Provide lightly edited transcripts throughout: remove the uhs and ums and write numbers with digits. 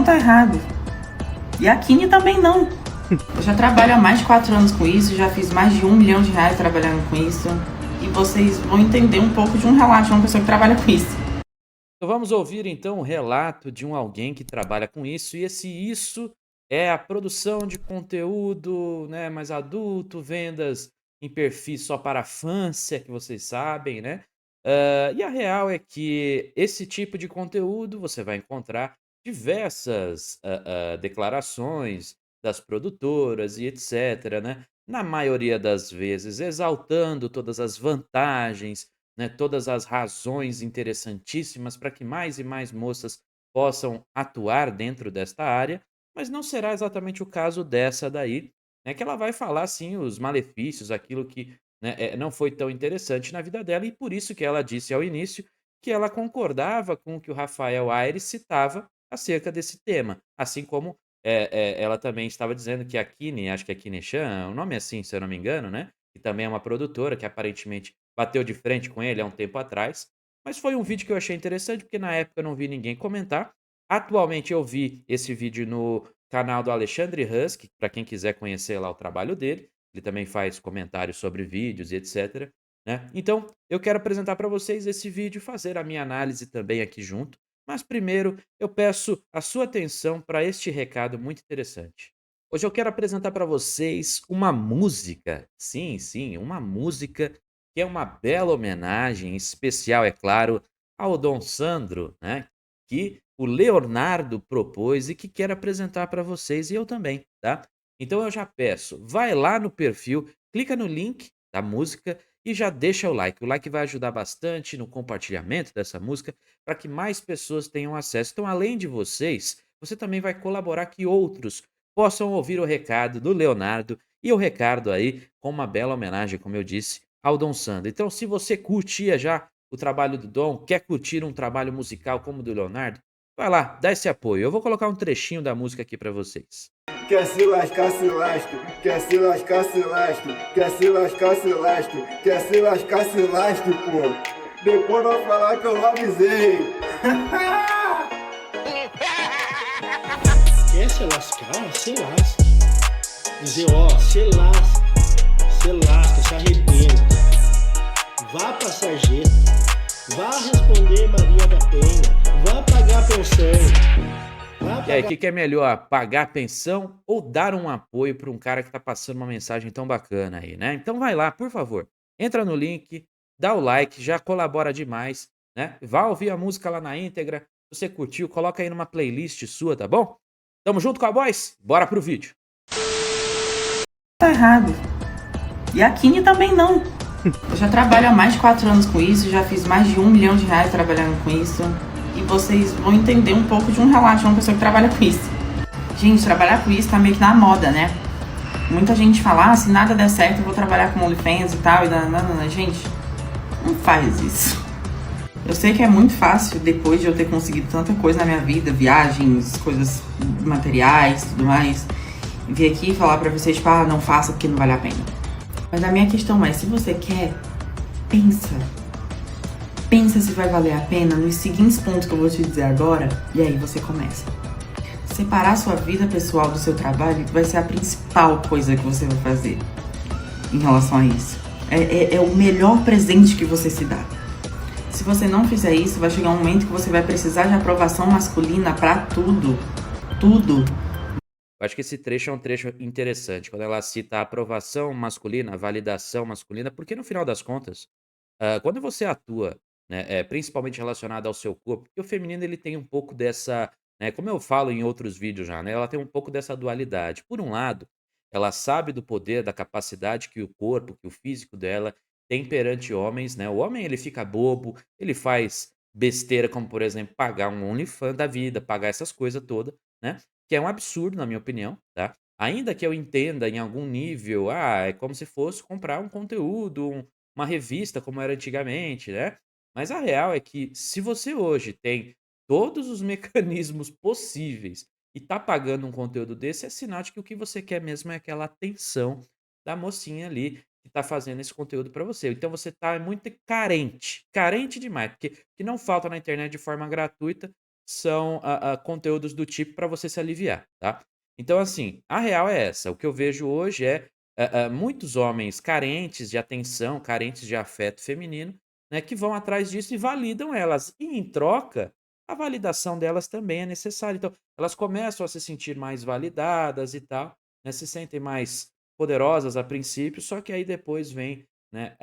tá errado. E a Kine também não. Eu já trabalho há mais de 4 anos com isso, já fiz mais de R$ 1 milhão trabalhando com isso. E vocês vão entender um pouco de um relato de uma pessoa que trabalha com isso. Então vamos ouvir então o relato de alguém que trabalha com isso, e esse isso é a produção de conteúdo, né, mais adulto, vendas em perfis só para fãs, se é que vocês sabem, né? E a real é que esse tipo de conteúdo você vai encontrar diversas declarações das produtoras e etc, né? Na maioria das vezes exaltando todas as vantagens, né, todas as razões interessantíssimas para que mais e mais moças possam atuar dentro desta área, mas não será exatamente o caso dessa daí, né, que ela vai falar sim os malefícios, aquilo que, né, não foi tão interessante na vida dela, e por isso que ela disse ao início que ela concordava com o que o Rafael Aires citava acerca desse tema, assim como ela também estava dizendo que a Kine, acho que é Kine Chan, o nome é assim, se eu não me engano, né? Que também é uma produtora que aparentemente bateu de frente com ele há um tempo atrás, mas foi um vídeo que eu achei interessante, porque na época eu não vi ninguém comentar. Atualmente eu vi esse vídeo no canal do Alexandre Husky, para quem quiser conhecer lá o trabalho dele. Ele também faz comentários sobre vídeos e etc, né. Então, eu quero apresentar para vocês esse vídeo, fazer a minha análise também aqui junto, mas primeiro eu peço a sua atenção para este recado muito interessante. Hoje eu quero apresentar para vocês uma música, sim, sim, uma música que é uma bela homenagem, especial, é claro, ao Dom Sandro, né, que o Leonardo propôs e que quero apresentar para vocês, e eu também, tá. Então eu já peço, vai lá no perfil, clica no link da música e já deixa o like. O like vai ajudar bastante no compartilhamento dessa música, para que mais pessoas tenham acesso. Então, além de vocês, você também vai colaborar que outros possam ouvir o recado do Leonardo e o recado aí com uma bela homenagem, como eu disse, ao Dom Sandro. Então, se você curtia já o trabalho do Dom, quer curtir um trabalho musical como o do Leonardo, vai lá, dá esse apoio. Eu vou colocar um trechinho da música aqui para vocês. Quer se lascar, se lasque. Quer se lascar, se lasque. Quer se lascar, se lasque. Quer se lascar, se lasque, pô. Depois vai falar que eu não avisei. Quer se lascar? Se lasque. Dizer, ó, se lasca, se arrebenta. Vá pra sarjeta. Vá responder Maria da Penha. Vá pagar pensão. Vá E aí, o pagar... que é melhor, pagar a pensão ou dar um apoio para um cara que está passando uma mensagem tão bacana aí, né? Então vai lá, por favor, entra no link, dá o like, já colabora demais, né? Vá ouvir a música lá na íntegra. Se você curtiu, coloca aí numa playlist sua, tá bom? Tamo junto, cowboys? Bora pro vídeo. Tá errado. E a Kine também não. Eu já trabalho há mais de 4 anos com isso, já fiz mais de R$ 1 milhão trabalhando com isso. E vocês vão entender um pouco de um relato de uma pessoa que trabalha com isso. Gente, trabalhar com isso tá meio que na moda, né? Muita gente fala, se nada der certo, eu vou trabalhar com OnlyFans e tal. Gente, não faz isso. Eu sei que é muito fácil, depois de eu ter conseguido tanta coisa na minha vida, viagens, coisas materiais, tudo mais, vir aqui e falar pra vocês, tipo, não faça porque não vale a pena. Mas a minha questão é, se você quer, pensa. Pensa se vai valer a pena nos seguintes pontos que eu vou te dizer agora, e aí você começa. Separar sua vida pessoal do seu trabalho vai ser a principal coisa que você vai fazer em relação a isso. É o melhor presente que você se dá. Se você não fizer isso, vai chegar um momento que você vai precisar de aprovação masculina pra tudo. Tudo. Eu acho que esse trecho é um trecho interessante, quando ela cita a aprovação masculina, a validação masculina, porque no final das contas, quando você atua, né, principalmente relacionado ao seu corpo, porque o feminino ele tem um pouco dessa, né, como eu falo em outros vídeos já, né, ela tem um pouco dessa dualidade. Por um lado, ela sabe do poder, da capacidade que o corpo, que o físico dela tem perante homens, né? O homem ele fica bobo, ele faz besteira como, por exemplo, pagar um OnlyFans da vida, pagar essas coisas todas, né? Que é um absurdo na minha opinião, tá? Ainda que eu entenda em algum nível, é como se fosse comprar um conteúdo, uma revista como era antigamente, né? Mas a real é que se você hoje tem todos os mecanismos possíveis e tá pagando um conteúdo desse, é sinal de que o que você quer mesmo é aquela atenção da mocinha ali que tá fazendo esse conteúdo pra você. Então você tá muito carente, carente demais, porque o que não falta na internet de forma gratuita são conteúdos do tipo para você se aliviar, tá? Então, assim, a real é essa. O que eu vejo hoje é muitos homens carentes de atenção, carentes de afeto feminino, né, que vão atrás disso e validam elas. E em troca, a validação delas também é necessária. Então, elas começam a se sentir mais validadas e tal, né, se sentem mais poderosas a princípio, só que aí depois vem, né,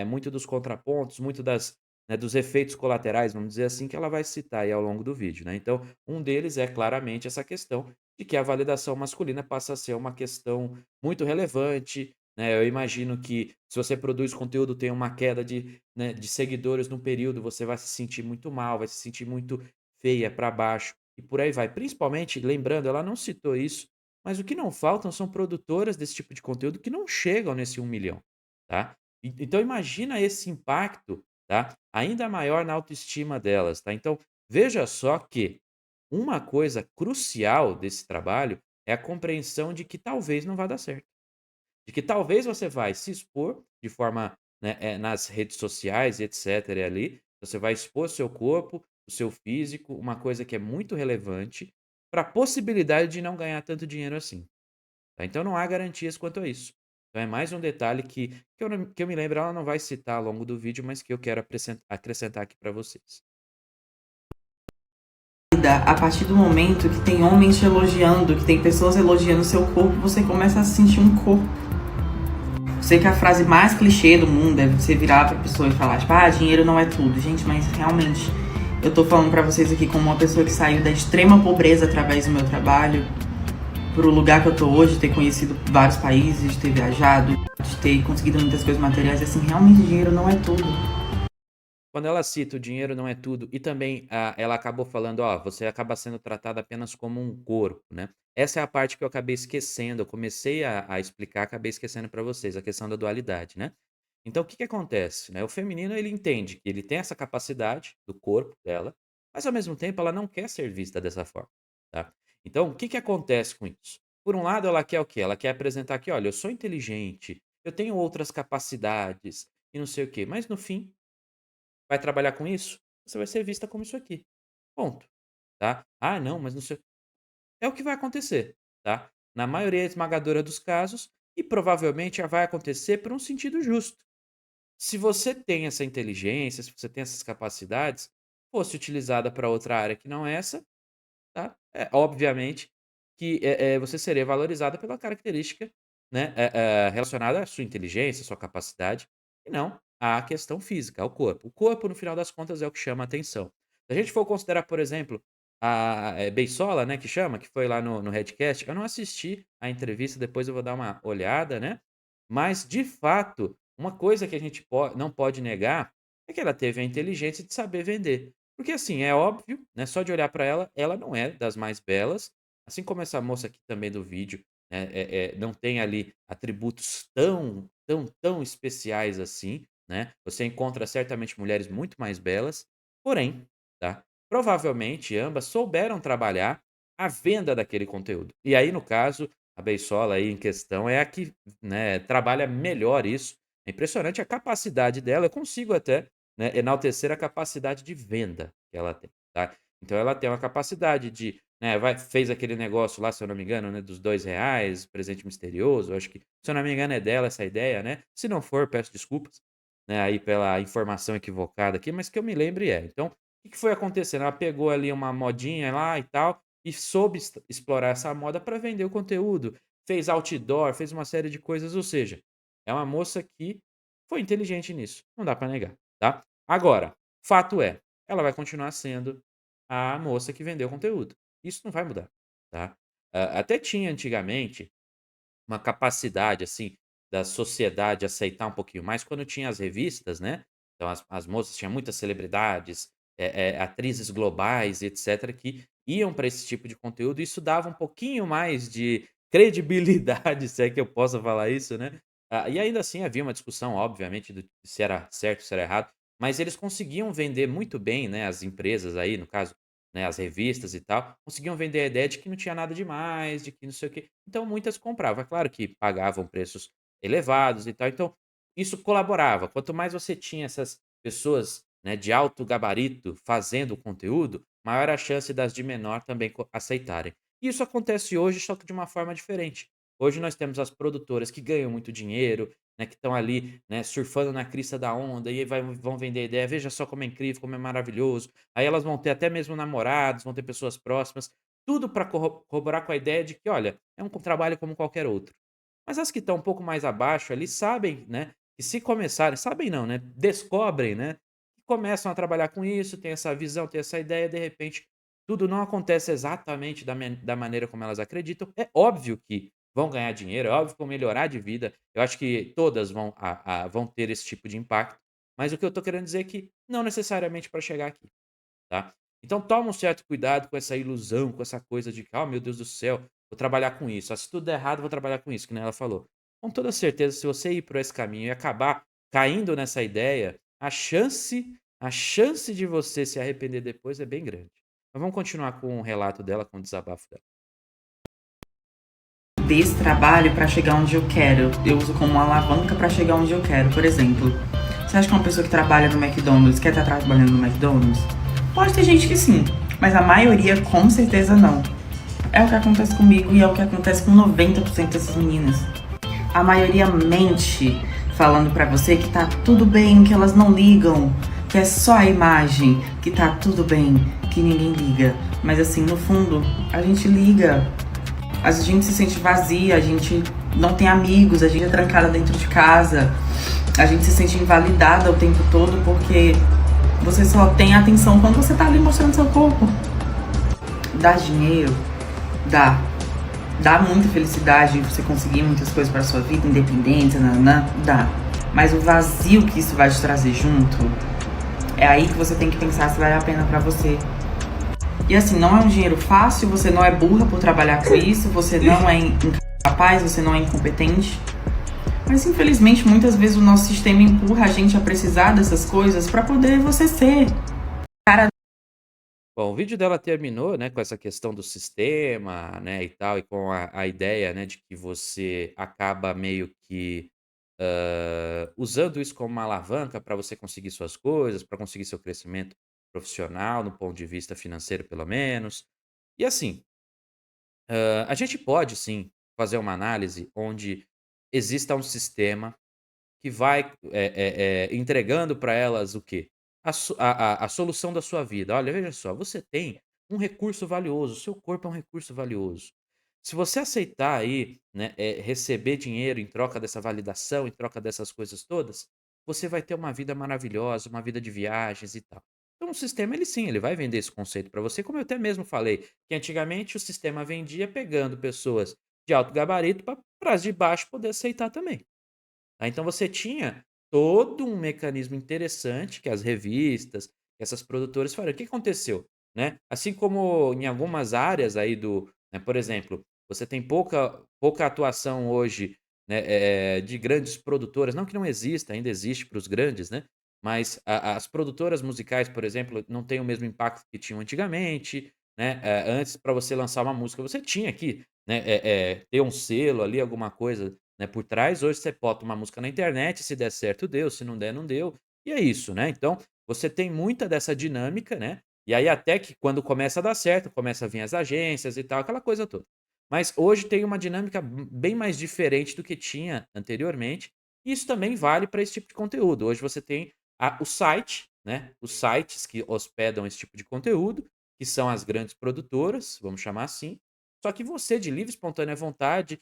muito dos contrapontos, muito dos efeitos colaterais, vamos dizer assim, que ela vai citar aí ao longo do vídeo, né. Então, um deles é claramente essa questão de que a validação masculina passa a ser uma questão muito relevante, né. Eu imagino que se você produz conteúdo, tem uma queda de seguidores num período, você vai se sentir muito mal, vai se sentir muito feia para baixo e por aí vai. Principalmente, lembrando, ela não citou isso, mas o que não faltam são produtoras desse tipo de conteúdo que não chegam nesse 1 milhão, tá. Então imagina esse impacto, tá, ainda maior na autoestima delas, tá. Então, veja só que uma coisa crucial desse trabalho é a compreensão de que talvez não vá dar certo, de que talvez você vai se expor de forma, né, nas redes sociais e etcétera e ali, você vai expor seu corpo, o seu físico, uma coisa que é muito relevante, para a possibilidade de não ganhar tanto dinheiro assim, tá. Então não há garantias quanto a isso. Então é mais um detalhe que eu me lembro, ela não vai citar ao longo do vídeo, mas que eu quero acrescentar aqui para vocês. A partir do momento que tem homens te elogiando, que tem pessoas elogiando o seu corpo, você começa a sentir um corpo. Eu sei que a frase mais clichê do mundo é você virar pra pessoa e falar, tipo, dinheiro não é tudo. Gente, mas realmente, eu tô falando pra vocês aqui como uma pessoa que saiu da extrema pobreza através do meu trabalho pro lugar que eu tô hoje, de ter conhecido vários países, de ter viajado, de ter conseguido muitas coisas materiais, e assim, realmente dinheiro não é tudo. Quando ela cita o dinheiro não é tudo e também, ela acabou falando: "Ó, você acaba sendo tratado apenas como um corpo", né. Essa é a parte que eu acabei esquecendo, eu comecei a explicar, acabei esquecendo para vocês, a questão da dualidade, né. Então o que que acontece, né, o feminino ele entende que ele tem essa capacidade do corpo dela, mas ao mesmo tempo ela não quer ser vista dessa forma, tá. Então o que que acontece com isso? Por um lado ela quer o quê? Ela quer apresentar que: "Olha, eu sou inteligente, eu tenho outras capacidades e não sei o quê", mas no fim vai trabalhar com isso? Você vai ser vista como isso aqui. Ponto, tá. "Ah, não, mas não sei", é o que vai acontecer, tá. Na maioria esmagadora dos casos e provavelmente já vai acontecer por um sentido justo. Se você tem essa inteligência, se você tem essas capacidades, fosse utilizada para outra área que não essa, tá, obviamente que, você seria valorizada pela característica, né, relacionada à sua inteligência, à sua capacidade, e não à questão física, ao corpo. O corpo, no final das contas, é o que chama a atenção. Se a gente for considerar, por exemplo, a Beissola, né, que chama, que foi lá no Redcast, eu não assisti a entrevista, depois eu vou dar uma olhada, né, mas, de fato, uma coisa que a gente não pode negar é que ela teve a inteligência de saber vender. Porque, assim, é óbvio, né, só de olhar para ela, ela não é das mais belas, assim como essa moça aqui também do vídeo, né, não tem ali atributos tão especiais assim, né. Você encontra certamente mulheres muito mais belas, porém, tá, provavelmente ambas souberam trabalhar a venda daquele conteúdo. E aí, no caso, a Beissola aí em questão é a que, né, trabalha melhor isso. É impressionante a capacidade dela, eu consigo até, né, enaltecer a capacidade de venda que ela tem, tá. Então ela tem uma capacidade de, né, fez aquele negócio lá, se eu não me engano, né, dos R$ 2, presente misterioso, eu acho que, se eu não me engano, é dela essa ideia, né. Se não for, peço desculpas, né, aí pela informação equivocada aqui, mas que eu me lembre é. Então, o que que foi acontecendo? Ela pegou ali uma modinha lá e tal, e soube explorar essa moda para vender o conteúdo, fez outdoor, fez uma série de coisas, ou seja, é uma moça que foi inteligente nisso, não dá para negar, tá. Agora, fato é, ela vai continuar sendo a moça que vendeu conteúdo. Isso não vai mudar, tá. Até tinha antigamente uma capacidade, assim, da sociedade aceitar um pouquinho mais quando tinha as revistas, né. Então as moças tinham muitas celebridades, atrizes globais e etcétera, que iam para esse tipo de conteúdo e isso dava um pouquinho mais de credibilidade, se é que eu posso falar isso, né. E ainda assim havia uma discussão, obviamente, do se era certo, se era errado, mas eles conseguiam vender muito bem, né, as empresas aí, no caso, né, as revistas e tal, conseguiam vender a ideia de que não tinha nada demais, de que não sei o quê. Então muitas compravam. É claro que pagavam preços elevados e tal, então isso colaborava. Quanto mais você tinha essas pessoas, né, de alto gabarito fazendo o conteúdo, maior a chance das de menor também aceitarem. Isso acontece hoje, só que de uma forma diferente. Hoje nós temos as produtoras que ganham muito dinheiro, né, que estão ali, né, surfando na crista da onda e aí vão vender a ideia. Veja só como é incrível, como é maravilhoso. Aí elas vão ter até mesmo namorados, vão ter pessoas próximas, tudo para corroborar com a ideia de que, olha, é um trabalho como qualquer outro. Mas as que estão um pouco mais abaixo ali sabem, né, que se começarem, sabem não, né, descobrem, né, que começam a trabalhar com isso, tem essa visão, tem essa ideia, de repente tudo não acontece exatamente da maneira como elas acreditam. É óbvio que vão ganhar dinheiro, é óbvio que vão melhorar de vida. Eu acho que todas vão ter esse tipo de impacto, mas o que eu estou querendo dizer é que não necessariamente para chegar aqui, tá? Então toma um certo cuidado com essa ilusão, com essa coisa de que: "Ah, meu Deus do céu, vou trabalhar com isso. Ah, se tudo der errado, vou trabalhar com isso", que nem ela falou. Com toda certeza, se você ir por esse caminho e acabar caindo nessa ideia, a chance de você se arrepender depois é bem grande. Mas vamos continuar com o relato dela, com o desabafo dela. Desse trabalho para chegar onde eu quero. Eu uso como uma alavanca para chegar onde eu quero. Por exemplo, você acha que uma pessoa que trabalha no McDonald's quer estar trabalhando no McDonald's? Pode ter gente que sim, mas a maioria com certeza não. É o que acontece comigo e é o que acontece com 90% dessas meninas. A maioria mente falando pra você que tá tudo bem, que elas não ligam, que é só a imagem, que tá tudo bem, que ninguém liga. Mas assim, no fundo, a gente liga. A gente se sente vazia, a gente não tem amigos, a gente é trancada dentro de casa, a gente se sente invalidada o tempo todo porque você só tem atenção quando você tá ali mostrando seu corpo. Dá dinheiro? Dá. Dá muita felicidade você conseguir muitas coisas pra sua vida, independência, nanã, dá. Mas o vazio que isso vai te trazer junto, é aí que você tem que pensar se vale a pena pra você. E assim, não é um dinheiro fácil, você não é burra por trabalhar com isso, você não é incapaz, você não é incompetente. Mas infelizmente, muitas vezes o nosso sistema empurra a gente a precisar dessas coisas pra poder você ser. Bom, o vídeo dela terminou, né, com essa questão do sistema, né, e tal, e com a ideia, né, de que você acaba meio que usando isso como uma alavanca para você conseguir suas coisas, para conseguir seu crescimento profissional, no ponto de vista financeiro, pelo menos. E assim, a gente pode sim fazer uma análise onde exista um sistema que vai, entregando para elas o quê? A solução da sua vida. Olha, veja só, você tem um recurso valioso, o seu corpo é um recurso valioso. Se você aceitar aí, né, receber dinheiro em troca dessa validação, em troca dessas coisas todas, você vai ter uma vida maravilhosa, uma vida de viagens e tal. Então o sistema, ele sim, ele vai vender esse conceito para você, como eu até mesmo falei, que antigamente o sistema vendia pegando pessoas de alto gabarito para as de baixo poder aceitar também. Tá, então você tinha todo um mecanismo interessante que as revistas, que essas produtoras falaram. O que aconteceu, né? Assim como em algumas áreas aí por exemplo, você tem pouca atuação hoje, né, de grandes produtoras, não que não exista, ainda existe para os grandes, né? Mas as produtoras musicais, por exemplo, não têm o mesmo impacto que tinham antigamente, né? Antes, para você lançar uma música, você tinha que, né, ter um selo ali, alguma coisa, né, por trás. Hoje você bota uma música na internet, se der certo deu, se não der não deu, e é isso, né. Então, você tem muita dessa dinâmica, né, e aí até que quando começa a dar certo, começa a vir as agências e tal, aquela coisa toda. Mas hoje tem uma dinâmica bem mais diferente do que tinha anteriormente, e isso também vale para esse tipo de conteúdo. Hoje você tem o site, né, os sites que hospedam esse tipo de conteúdo, que são as grandes produtoras, vamos chamar assim, só que você de livre e espontânea vontade,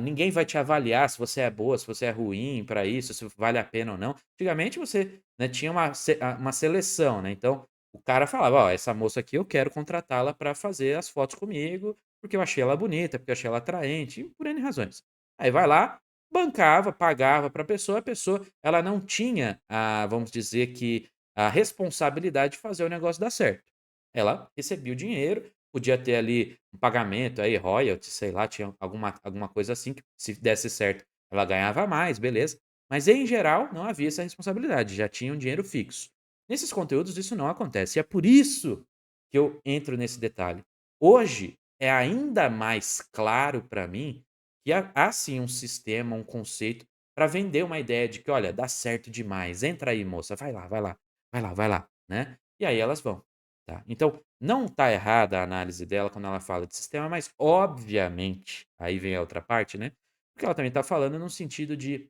ninguém vai te avaliar se você é boa, se você é ruim para isso, se vale a pena ou não. Antigamente você, né, tinha uma seleção, né, então o cara falava: "Ó, essa moça aqui eu quero contratá-la para fazer as fotos comigo, porque eu achei ela bonita, porque eu achei ela atraente", e por N razões. Aí vai lá, bancava, pagava para a pessoa ela não tinha vamos dizer que a responsabilidade de fazer o negócio dar certo. Ela recebia o dinheiro, podia ter ali um pagamento aí, royalties, sei lá, tinha alguma coisa assim que se desse certo, ela ganhava mais, beleza. Mas em geral não havia essa responsabilidade, já tinha um dinheiro fixo. Nesses conteúdos isso não acontece, e é por isso que eu entro nesse detalhe. Hoje é ainda mais claro para mim que há sim um sistema, um conceito para vender uma ideia de que: "Olha, dá certo demais, entra aí moça, vai lá, vai lá, vai lá, vai lá", né. E aí elas vão. tá? Então, não tá errada a análise dela quando ela fala de sistema, mas obviamente, aí vem a outra parte, né? Porque ela também tá falando no sentido de,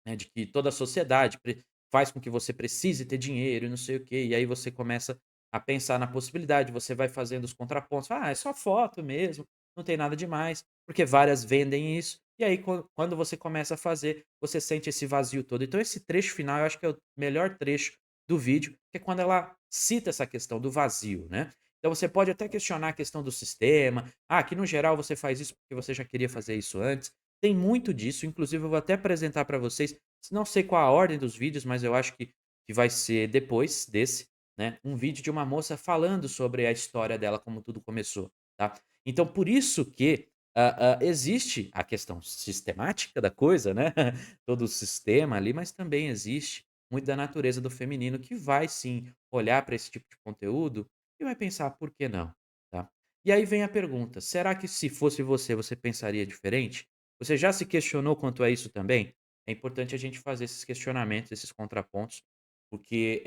né, de que toda a sociedade faz com que você precise ter dinheiro e não sei o quê, e aí você começa a pensar na possibilidade, você vai fazendo os contrapontos, fala, é só foto mesmo, não tem nada demais, porque várias vendem isso, e aí quando você começa a fazer, você sente esse vazio todo. Então esse trecho final eu acho que é o melhor trecho do vídeo, que é quando ela cita essa questão do vazio, né? Então você pode até questionar a questão do sistema, que no geral você faz isso porque você já queria fazer isso antes. Tem muito disso, inclusive eu vou até apresentar para vocês, não sei qual a ordem dos vídeos, mas eu acho que vai ser depois desse, né, um vídeo de uma moça falando sobre a história dela, como tudo começou, tá. Então por isso que, existe a questão sistemática da coisa, né, todo o sistema ali, mas também existe muito da natureza do feminino que vai sim olhar para esse tipo de conteúdo e vai pensar: "Por que não?", tá. E aí vem a pergunta: será que se fosse você, você pensaria diferente? Você já se questionou quanto a isso também? É importante a gente fazer esses questionamentos, esses contrapontos, porque,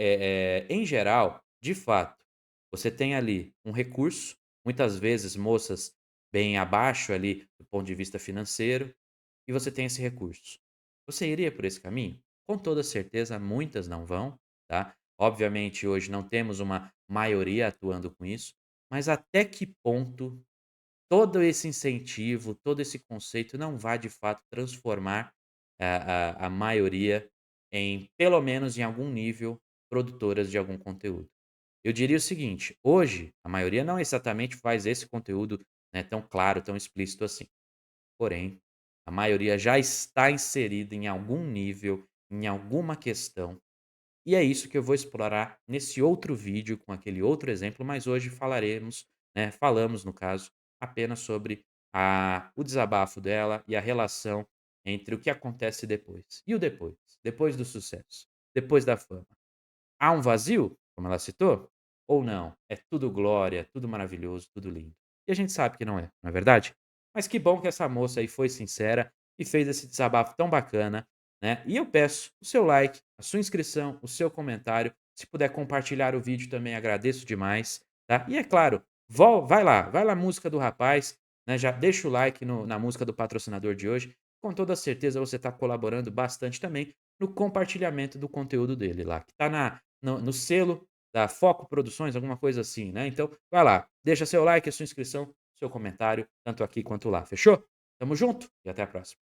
em geral, de fato, você tem ali um recurso, muitas vezes moças bem abaixo ali do ponto de vista financeiro, e você tem esse recurso. Você iria por esse caminho? Com toda certeza, muitas não vão, tá? Obviamente, hoje não temos uma maioria atuando com isso, mas até que ponto todo esse incentivo, todo esse conceito não vai de fato transformar a maioria em, pelo menos em algum nível, produtoras de algum conteúdo. Eu diria o seguinte: hoje, a maioria não exatamente faz esse conteúdo, né, tão claro, tão explícito assim. Porém, a maioria já está inserida em algum nível, em alguma questão, e é isso que eu vou explorar nesse outro vídeo com aquele outro exemplo, mas hoje falaremos, né, falamos no caso, apenas sobre o desabafo dela e a relação entre o que acontece depois. E o depois? Depois do sucesso, depois da fama. Há um vazio, como ela citou? Ou não? É tudo glória, tudo maravilhoso, tudo lindo. E a gente sabe que não é verdade? Mas que bom que essa moça aí foi sincera e fez esse desabafo tão bacana, né? E eu peço o seu like, a sua inscrição, o seu comentário. Se puder compartilhar o vídeo também agradeço demais, tá? E é claro, vai lá, música do rapaz, né? Já deixa o like na música do patrocinador de hoje. Com toda certeza você está colaborando bastante também no compartilhamento do conteúdo dele lá, que está no selo da Foco Produções, alguma coisa assim, né. Então, vai lá, deixa seu like, a sua inscrição, seu comentário, tanto aqui quanto lá, fechou? Tamo junto e até a próxima.